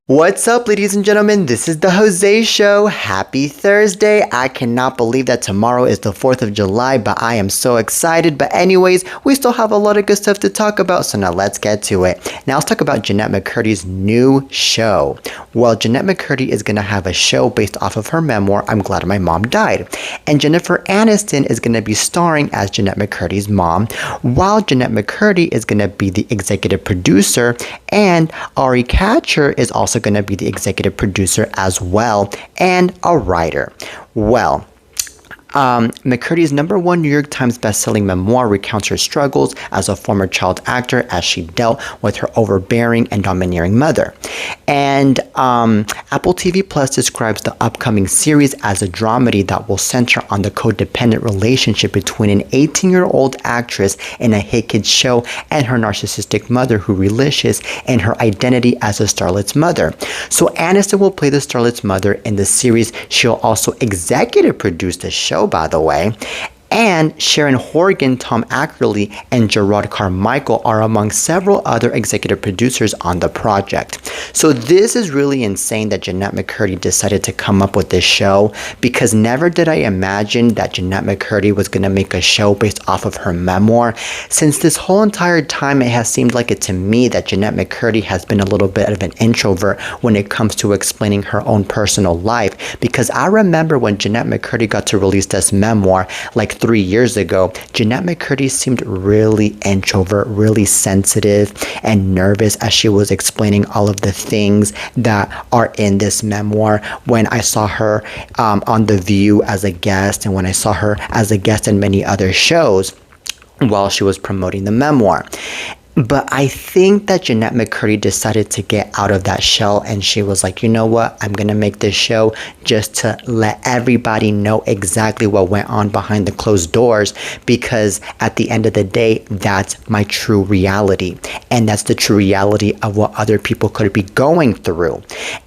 What's up, ladies and gentlemen? This is the Jose Show. Happy Thursday. I cannot believe that tomorrow is the 4th of July, but I am so excited. But anyways, we still have a lot of good stuff to talk about, so now let's get to it. Now let's talk about Jennette McCurdy's new show. Well, Jennette McCurdy is going to have a show based off of her memoir, I'm Glad My Mom Died. And Jennifer Aniston is going to be starring as Jennette McCurdy's mom, while Jennette McCurdy is going to be the executive producer, and Ari Katcher is also going to be the executive producer as well, and a writer. Well, McCurdy's #1 New York Times bestselling memoir recounts her struggles as a former child actor as she dealt with her overbearing and domineering mother. And Apple TV Plus describes the upcoming series as a dramedy that will center on the codependent relationship between an 18-year-old actress in a hit kids show and her narcissistic mother who relishes in her identity as a starlet's mother. So Aniston will play the starlet's mother in the series. She'll also executive produce the show, by the way. And Sharon Horgan, Tom Ackerley, and Gerard Carmichael are among several other executive producers on the project. So this is really insane that Jennette McCurdy decided to come up with this show, because never did I imagine that Jennette McCurdy was going to make a show based off of her memoir. Since this whole entire time, it has seemed like it to me that Jennette McCurdy has been a little bit of an introvert when it comes to explaining her own personal life, because I remember when Jennette McCurdy got to release this memoir like 3 years ago, Jennette McCurdy seemed really introvert, really sensitive and nervous as she was explaining all of the things that are in this memoir. When I saw her on The View as a guest, and when I saw her as a guest in many other shows while she was promoting the memoir. But I think that Jennette McCurdy decided to get out of that shell, and she was like, you know what, I'm going to make this show just to let everybody know exactly what went on behind the closed doors, because at the end of the day, that's my true reality. And that's the true reality of what other people could be going through.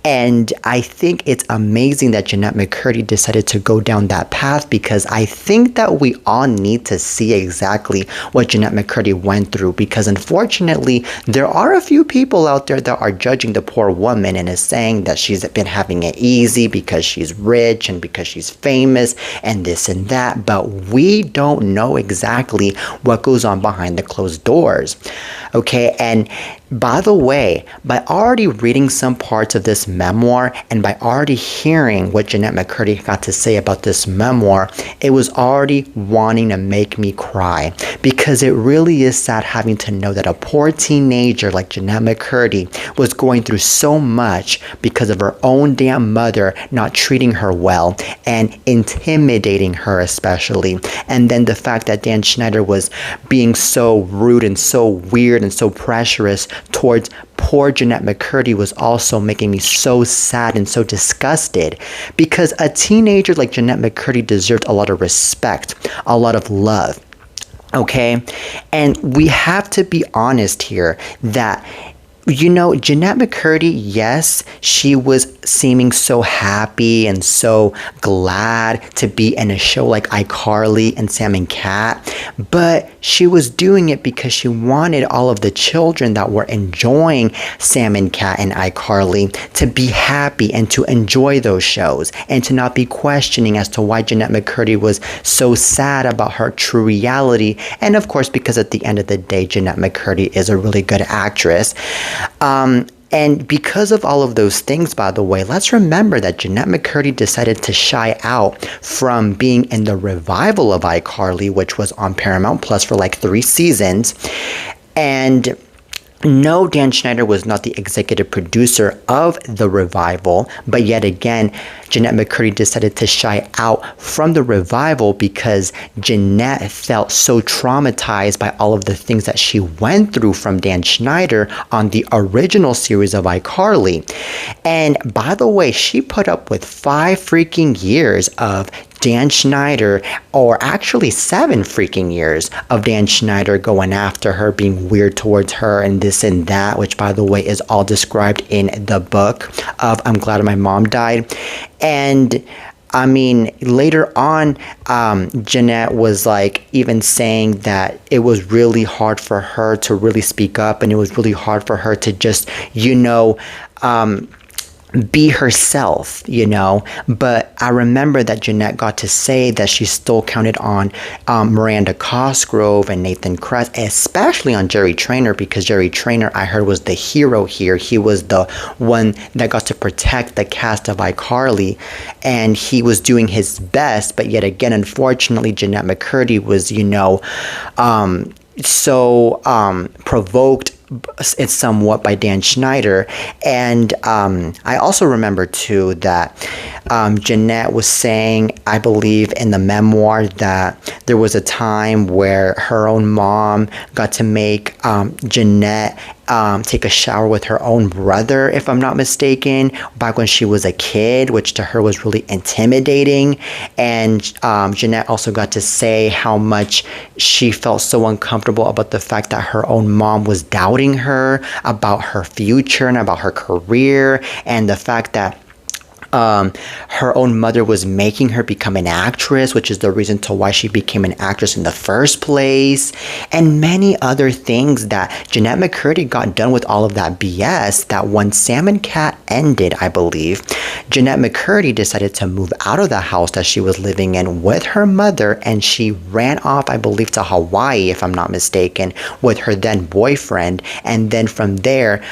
And I think it's amazing that Jennette McCurdy decided to go down that path, because I think that we all need to see exactly what Jennette McCurdy went through, because unfortunately, there are a few people out there that are judging the poor woman and is saying that she's been having it easy because she's rich and because she's famous and this and that, but we don't know exactly what goes on behind the closed doors. Okay, and by the way, by already reading some parts of this memoir and by already hearing what Jennette McCurdy got to say about this memoir, it was already wanting to make me cry, because it really is sad having to know that a poor teenager like Jennette McCurdy was going through so much because of her own damn mother not treating her well and intimidating her especially. And then the fact that Dan Schneider was being so rude and so weird and so pressurous towards poor Jennette McCurdy was also making me so sad and so disgusted, because a teenager like Jennette McCurdy deserved a lot of respect, a lot of love. Okay? And we have to be honest here that, you know, Jennette McCurdy, yes, she was seeming so happy and so glad to be in a show like iCarly and Sam and Cat, but she was doing it because she wanted all of the children that were enjoying Sam and Cat and iCarly to be happy and to enjoy those shows and to not be questioning as to why Jennette McCurdy was so sad about her true reality. And of course, because at the end of the day, Jennette McCurdy is a really good actress. And because of all of those things, by the way, let's remember that Jennette McCurdy decided to shy out from being in the revival of iCarly, which was on Paramount Plus for like 3 seasons. And no, Dan Schneider was not the executive producer of the revival, but yet again, Jennette McCurdy decided to shy out from the revival because Jennette felt so traumatized by all of the things that she went through from Dan Schneider on the original series of iCarly. And by the way, she put up with 5 freaking years of Dan Schneider, or actually 7 freaking years of Dan Schneider going after her, being weird towards her and this and that, which by the way is all described in the book of I'm Glad My Mom Died. And I mean, later on, Jennette was like even saying that it was really hard for her to really speak up, and it was really hard for her to just, be herself, But I remember that Jeanette got to say that she still counted on Miranda Cosgrove and Nathan Kress, especially on Jerry Trainer, because Jerry Trainer, I heard, was the hero here. He was the one that got to protect the cast of iCarly, and he was doing his best. But yet again, unfortunately, Jeanette McCurdy was, provoked it's somewhat by Dan Schneider. And I also remember too that Jeanette was saying, I believe in the memoir, that there was a time where her own mom got to make Jeanette take a shower with her own brother, if I'm not mistaken, back when she was a kid, which to her was really intimidating. And Jeanette also got to say how much she felt so uncomfortable about the fact that her own mom was doubting her about her future and about her career, and the fact that her own mother was making her become an actress, which is the reason to why she became an actress in the first place, and many other things that Jeanette McCurdy got done with all of that BS, that when Sam and Cat ended, I believe, Jeanette McCurdy decided to move out of the house that she was living in with her mother, and she ran off, I believe, to Hawaii, if I'm not mistaken, with her then boyfriend. And then from there,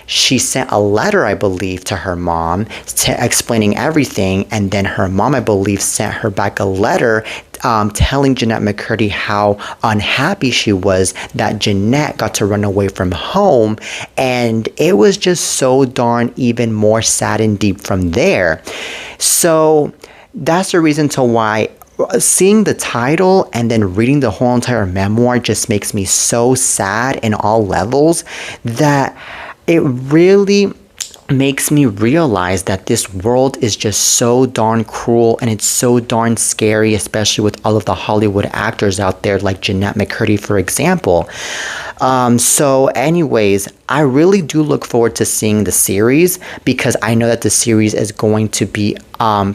she sent a letter, I believe, to her mom explaining everything, and then her mom, I believe, sent her back a letter telling Jeanette McCurdy how unhappy she was that Jeanette got to run away from home, and it was just so darn even more sad and deep from there. So that's the reason to why seeing the title and then reading the whole entire memoir just makes me so sad in all levels, that it really makes me realize that this world is just so darn cruel, and it's so darn scary, especially with all of the Hollywood actors out there like Jeanette McCurdy, for example. So anyways, I really do look forward to seeing the series, because I know that the series is going to be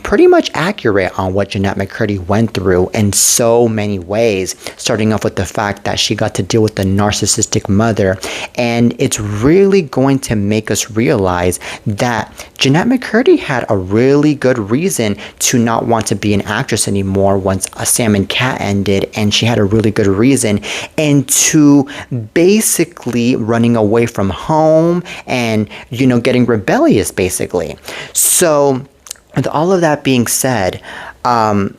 pretty much accurate on what Jeanette McCurdy went through in so many ways, starting off with the fact that she got to deal with the narcissistic mother. And it's really going to make us realize that Jeanette McCurdy had a really good reason to not want to be an actress anymore once Sam and Cat ended, and she had a really good reason into basically running away from home and, getting rebellious, basically. So with all of that being said,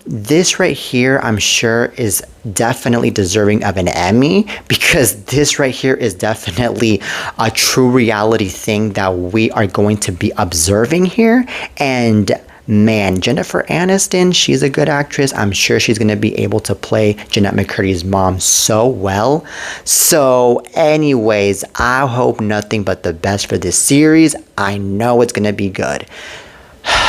this right here, I'm sure, is definitely deserving of an Emmy, because this right here is definitely a true reality thing that we are going to be observing here. And man, Jennifer Aniston, she's a good actress. I'm sure she's going to be able to play Jeanette McCurdy's mom so well. So anyways, I hope nothing but the best for this series. I know it's going to be good.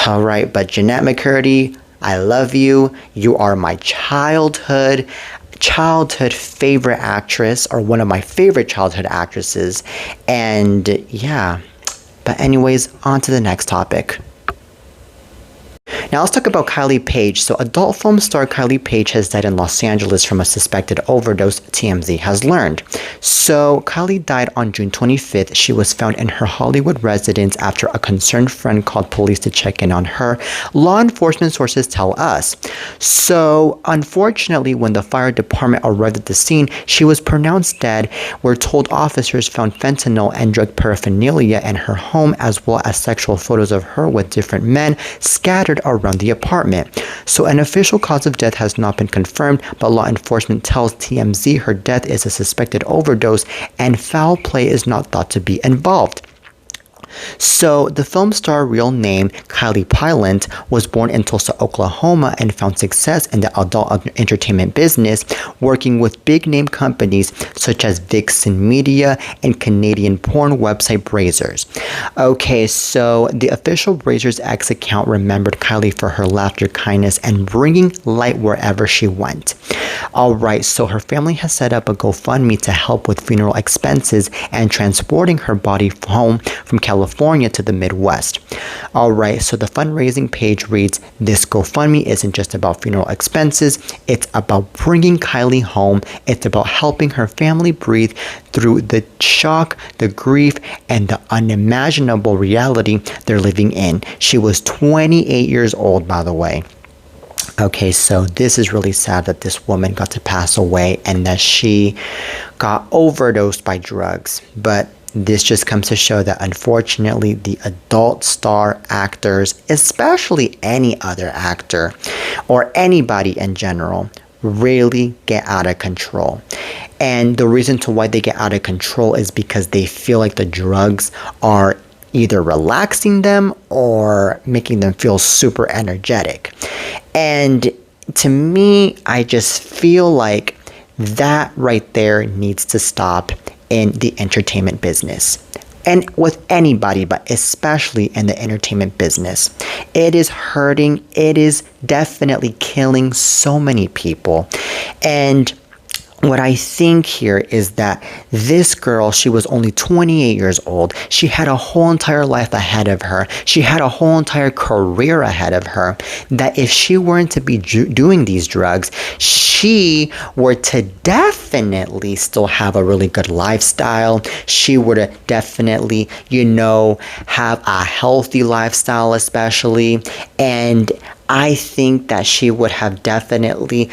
All right, but Jeanette McCurdy, I love you. You are my childhood favorite actress, or one of my favorite childhood actresses. And yeah, but anyways, on to the next topic. Now let's talk about Kylie Paige. So adult film star Kylie Paige has died in Los Angeles from a suspected overdose, TMZ has learned. So Kylie died on June 25th. She was found in her Hollywood residence after a concerned friend called police to check in on her, law enforcement sources tell us. So unfortunately, when the fire department arrived at the scene, she was pronounced dead. We're told officers found fentanyl and drug paraphernalia in her home, as well as sexual photos of her with different men scattered around the apartment. So an official cause of death has not been confirmed, but law enforcement tells TMZ her death is a suspected overdose and foul play is not thought to be involved. So the film star, real name Kylie Pylant, was born in Tulsa, Oklahoma, and found success in the adult entertainment business, working with big name companies such as Vixen Media and Canadian porn website Brazzers. Okay, so the official Brazzers X account remembered Kylie for her laughter, kindness, and bringing light wherever she went. Alright, so her family has set up a GoFundMe to help with funeral expenses and transporting her body home from California California to the Midwest. All right, so the fundraising page reads, "This GoFundMe isn't just about funeral expenses, it's about bringing Kylie home. It's about helping her family breathe through the shock, the grief, and the unimaginable reality they're living in." She was 28 years old, by the way. Okay, so this is really sad that this woman got to pass away and that she got overdosed by drugs. But this just comes to show that unfortunately the adult star actors, especially any other actor or anybody in general, really get out of control. And the reason to why they get out of control is because they feel like the drugs are either relaxing them or making them feel super energetic. And to me, I just feel like that right there needs to stop in the entertainment business. And with anybody, but especially in the entertainment business. It is hurting. It is definitely killing so many people. And what I think here is that this girl, she was only 28 years old. She had a whole entire life ahead of her. She had a whole entire career ahead of her. That if she weren't to be doing these drugs, she were to definitely still have a really good lifestyle. She would definitely, have a healthy lifestyle, especially. And I think that she would have definitely,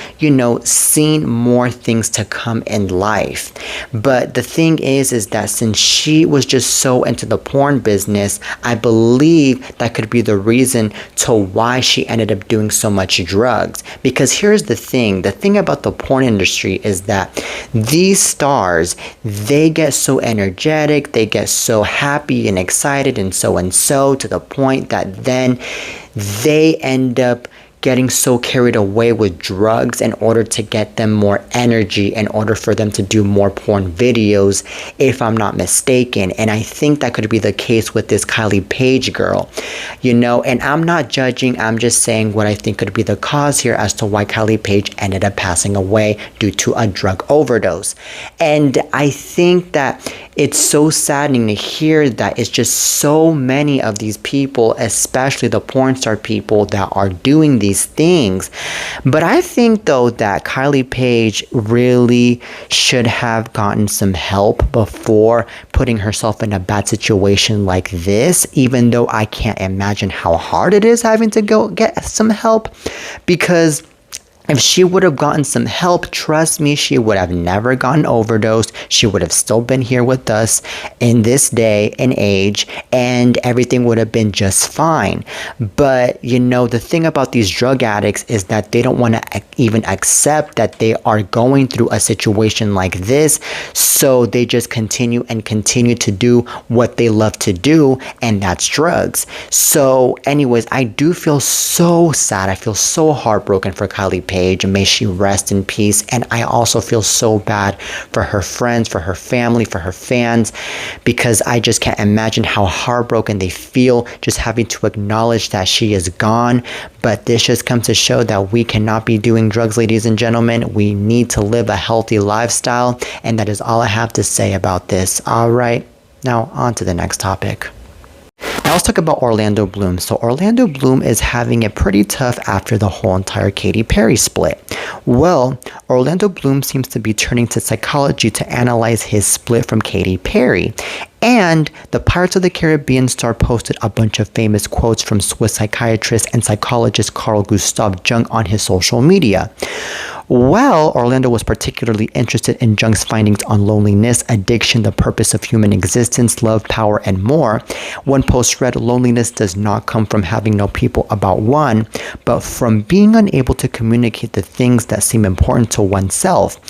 seen more things to come in life. But the thing is that since she was just so into the porn business, I believe that could be the reason to why she ended up doing so much drugs. Because here's the thing about the porn industry is that these stars, they get so energetic, they get so happy and excited and so to the point that then they end up getting so carried away with drugs in order to get them more energy, in order for them to do more porn videos, if I'm not mistaken. And I think that could be the case with this Kylie Paige girl, and I'm not judging, I'm just saying what I think could be the cause here as to why Kylie Paige ended up passing away due to a drug overdose. And I think that it's so saddening to hear that it's just so many of these people, especially the porn star people, that are doing these things. But I think though that Kylie Paige really should have gotten some help before putting herself in a bad situation like this, even though I can't imagine how hard it is having to go get some help. Because if she would have gotten some help, trust me, she would have never gotten overdosed. She would have still been here with us in this day and age, and everything would have been just fine. But, the thing about these drug addicts is that they don't want to even accept that they are going through a situation like this. So they just continue to do what they love to do, and that's drugs. So anyways, I do feel so sad. I feel so heartbroken for Kylie Paige. And may she rest in peace. And I also feel so bad for her friends, for her family, for her fans, because I just can't imagine how heartbroken they feel just having to acknowledge that she is gone. But this just comes to show that we cannot be doing drugs, ladies and gentlemen. We need to live a healthy lifestyle. And that is all I have to say about this. All right, now on to the next topic. Now let's talk about Orlando Bloom. So Orlando Bloom is having it pretty tough after the whole entire Katy Perry split. Well, Orlando Bloom seems to be turning to psychology to analyze his split from Katy Perry. And the Pirates of the Caribbean star posted a bunch of famous quotes from Swiss psychiatrist and psychologist Carl Gustav Jung on his social media. Well, Orlando was particularly interested in Jung's findings on loneliness, addiction, the purpose of human existence, love, power, and more. One post read, "Loneliness does not come from having no people about one, but from being unable to communicate the things that seem important to oneself."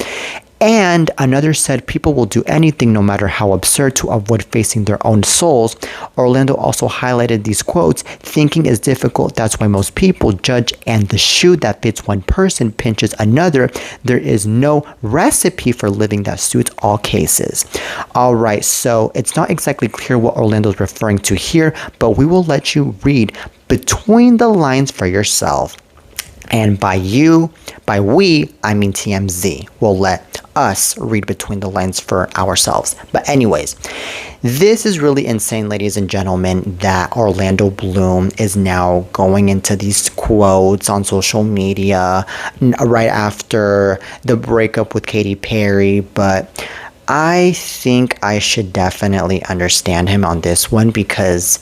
And another said, "People will do anything, no matter how absurd, to avoid facing their own souls." Orlando also highlighted these quotes, "Thinking is difficult, that's why most people judge, and the shoe that fits one person pinches another. There is no recipe for living that suits all cases." All right, so it's not exactly clear what Orlando is referring to here, but we will let you read between the lines for yourself. And by we, I mean TMZ. We'll let us read between the lines for ourselves. But anyways, this is really insane, ladies and gentlemen, that Orlando Bloom is now going into these quotes on social media right after the breakup with Katy Perry. But I think I should definitely understand him on this one, because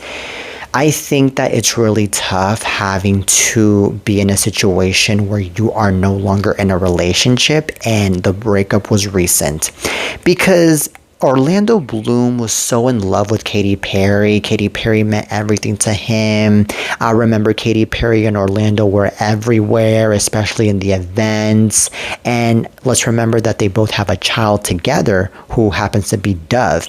I think that it's really tough having to be in a situation where you are no longer in a relationship and the breakup was recent. Because Orlando Bloom was so in love with Katy Perry. Katy Perry meant everything to him. I remember Katy Perry and Orlando were everywhere, especially in the events. And let's remember that they both have a child together who happens to be Dove.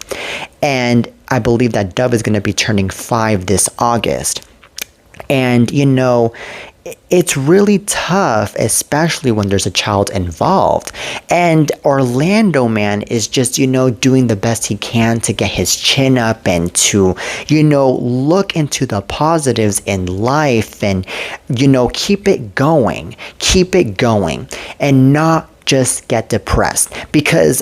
And I believe that Dove is going to be turning 5 this August. And, it's really tough, especially when there's a child involved. And Orlando, man, is just, doing the best he can to get his chin up and to, look into the positives in life and, keep it going, and not just get depressed. Because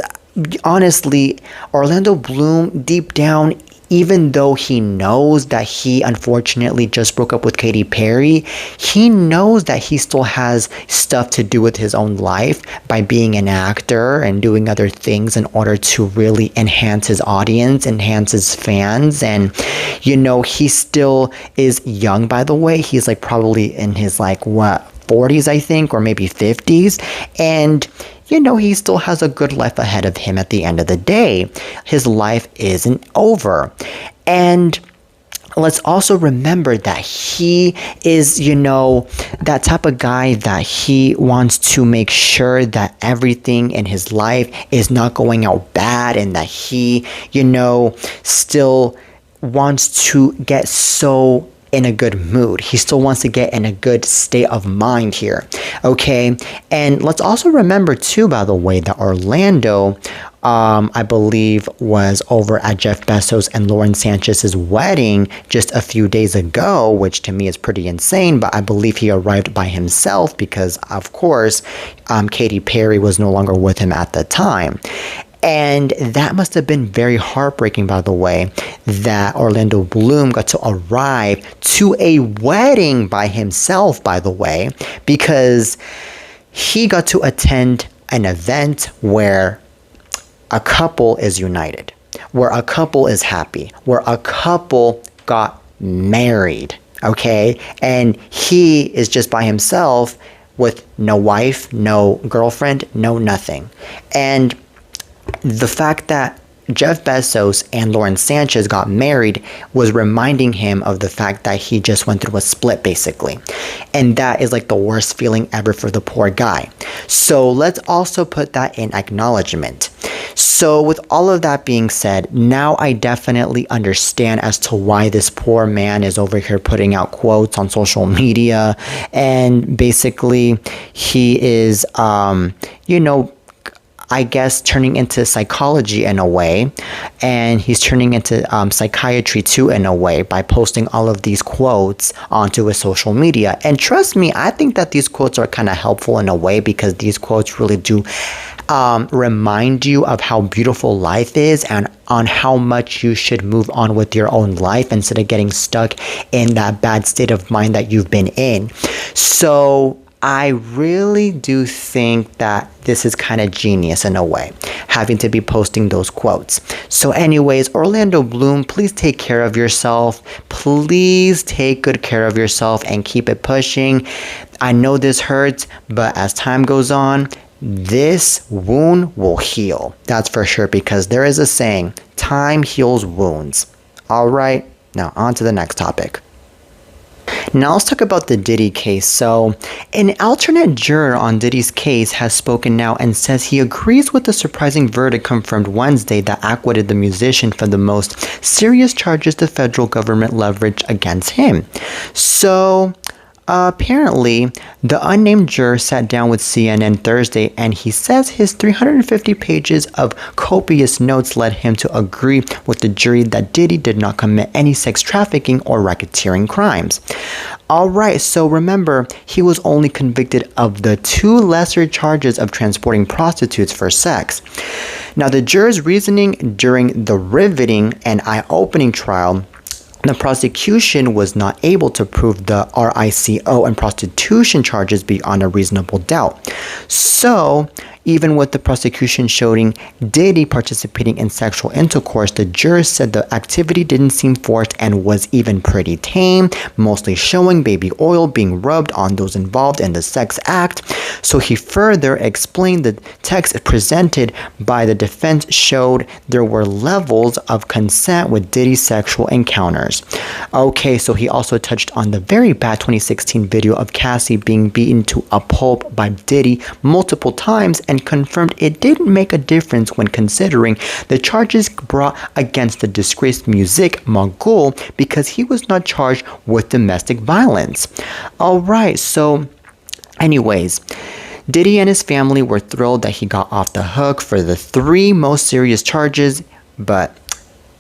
honestly, Orlando Bloom, deep down, even though he knows that he unfortunately just broke up with Katy Perry, he knows that he still has stuff to do with his own life by being an actor and doing other things in order to really enhance his audience, enhance his fans. And, he still is young, by the way. He's probably in his 40s, I think, or maybe 50s. And he still has a good life ahead of him at the end of the day. His life isn't over. And let's also remember that he is, that type of guy that he wants to make sure that everything in his life is not going out bad, and that he, still wants to get so in a good mood. He still wants to get in a good state of mind here. Okay. And let's also remember too, by the way, that Orlando, I believe, was over at Jeff Bezos and Lauren Sanchez's wedding just a few days ago, which to me is pretty insane, but I believe he arrived by himself because, of course, Katy Perry was no longer with him at the time. And that must have been very heartbreaking, by the way, that Orlando Bloom got to arrive to a wedding by himself, by the way, because he got to attend an event where a couple is united, where a couple is happy, where a couple got married, okay? And he is just by himself with no wife, no girlfriend, no nothing. And the fact that Jeff Bezos and Lauren Sanchez got married was reminding him of the fact that he just went through a split, basically. And that is the worst feeling ever for the poor guy. So let's also put that in acknowledgement. So with all of that being said, now I definitely understand as to why this poor man is over here putting out quotes on social media. And basically, he is, I guess, turning into psychology in a way, and he's turning into psychiatry too in a way by posting all of these quotes onto his social media. And trust me, I think that these quotes are kind of helpful in a way, because these quotes really do remind you of how beautiful life is and on how much you should move on with your own life instead of getting stuck in that bad state of mind that you've been in. So I really do think that this is kind of genius in a way, having to be posting those quotes. So anyways, Orlando Bloom, please take care of yourself. Please take good care of yourself and keep it pushing. I know this hurts, but as time goes on, this wound will heal. That's for sure, because there is a saying, time heals wounds. All right, now on to the next topic. Now let's talk about the Diddy case. So an alternate juror on Diddy's case has spoken now and says he agrees with the surprising verdict confirmed Wednesday that acquitted the musician for the most serious charges the federal government leveraged against him. So Apparently, the unnamed juror sat down with CNN Thursday and he says his 350 pages of copious notes led him to agree with the jury that Diddy did not commit any sex trafficking or racketeering crimes. Alright, so remember, he was only convicted of the 2 lesser charges of transporting prostitutes for sex. Now, the juror's reasoning during the riveting and eye-opening trial, the prosecution was not able to prove the RICO and prostitution charges beyond a reasonable doubt. So, even with the prosecution showing Diddy participating in sexual intercourse, the jurors said the activity didn't seem forced and was even pretty tame, mostly showing baby oil being rubbed on those involved in the sex act. So he further explained the text presented by the defense showed there were levels of consent with Diddy's sexual encounters. Okay, so he also touched on the very bad 2016 video of Cassie being beaten to a pulp by Diddy multiple times and confirmed it didn't make a difference when considering the charges brought against the disgraced music mogul because he was not charged with domestic violence. Alright, so anyways, Diddy and his family were thrilled that he got off the hook for the 3 most serious charges, but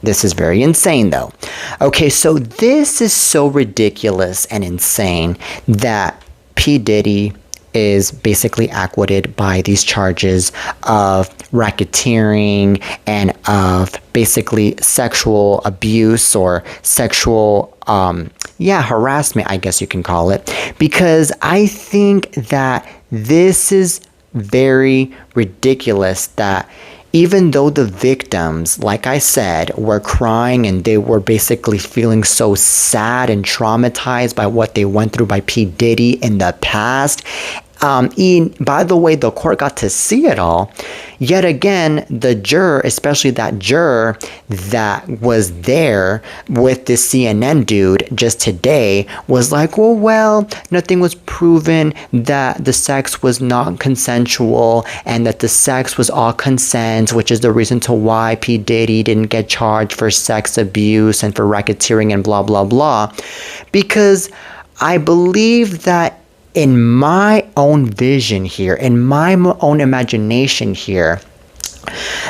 this is very insane though. Okay, so this is so ridiculous and insane that P. Diddy is basically acquitted by these charges of racketeering and of basically sexual abuse or sexual harassment, I guess you can call it, because I think that this is very ridiculous that even though the victims, like I said, were crying and they were basically feeling so sad and traumatized by what they went through by P. Diddy in the past, by the way, the court got to see it all. Yet again, the juror, especially that juror that was there with this CNN dude just today, was like, well, nothing was proven, that the sex was not consensual and that the sex was all consent, which is the reason to why P. Diddy didn't get charged for sex abuse and for racketeering and blah, blah, blah. Because I believe that in my own vision here, in my own imagination here,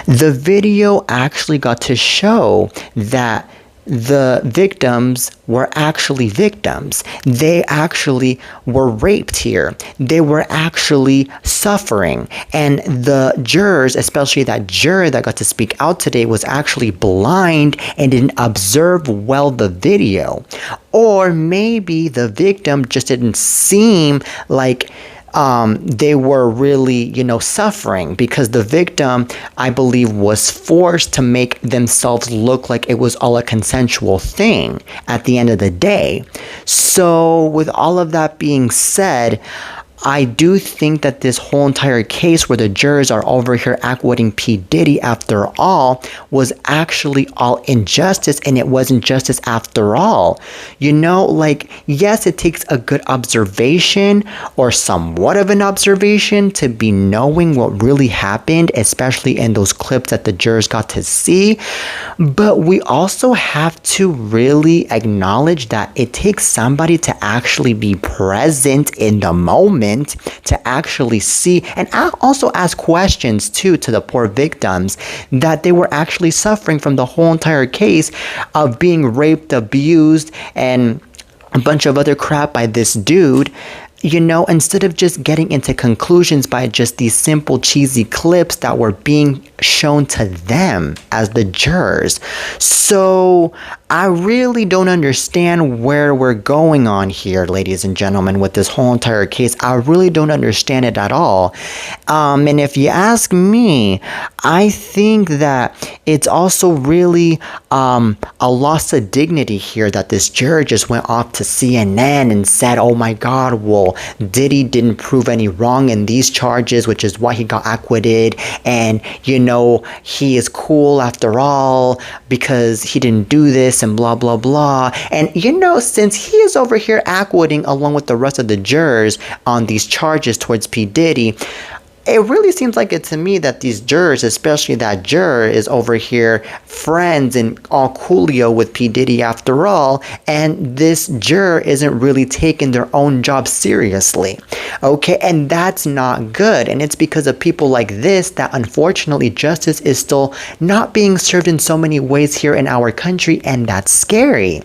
the video actually got to show that the victims were actually victims. They actually were raped here. They were actually suffering. And the jurors, especially that juror that got to speak out today, was actually blind and didn't observe well the video. Or maybe the victim just didn't seem like they were really, suffering, because the victim, I believe, was forced to make themselves look like it was all a consensual thing at the end of the day. So with all of that being said, I do think that this whole entire case where the jurors are over here acquitting P. Diddy after all was actually all injustice, and it wasn't justice after all. Yes, it takes a good observation or somewhat of an observation to be knowing what really happened, especially in those clips that the jurors got to see. But we also have to really acknowledge that it takes somebody to actually be present in the moment to actually see and also ask questions too to the poor victims that they were actually suffering from the whole entire case of being raped, abused, and a bunch of other crap by this dude. Instead of just getting into conclusions by just these simple cheesy clips that were being shown to them as the jurors. So I really don't understand where we're going on here, ladies and gentlemen, with this whole entire case. I really don't understand it at all. And if you ask me, I think that it's also really a loss of dignity here that this juror just went off to CNN and said, oh my God, well, Diddy didn't prove any wrong in these charges, which is why he got acquitted. And, he is cool after all because he didn't do this and blah, blah, blah. And, since he is over here acquitting along with the rest of the jurors on these charges towards P. Diddy, it really seems like it to me that these jurors, especially that juror, is over here friends and all coolio with P. Diddy after all, and this juror isn't really taking their own job seriously. Okay, and that's not good, and it's because of people like this that unfortunately justice is still not being served in so many ways here in our country, and that's scary.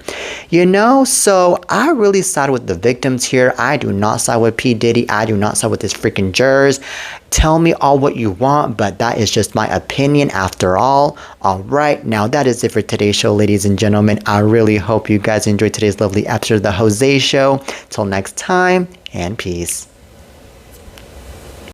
You know, so I really side with the victims here. I do not side with P. Diddy. I do not side with his freaking jurors. Tell me all what you want, but that is just my opinion after all. Alright, now that is it for today's show, ladies and gentlemen. I really hope you guys enjoyed today's lovely episode of The Jose Show. Till next time, and peace.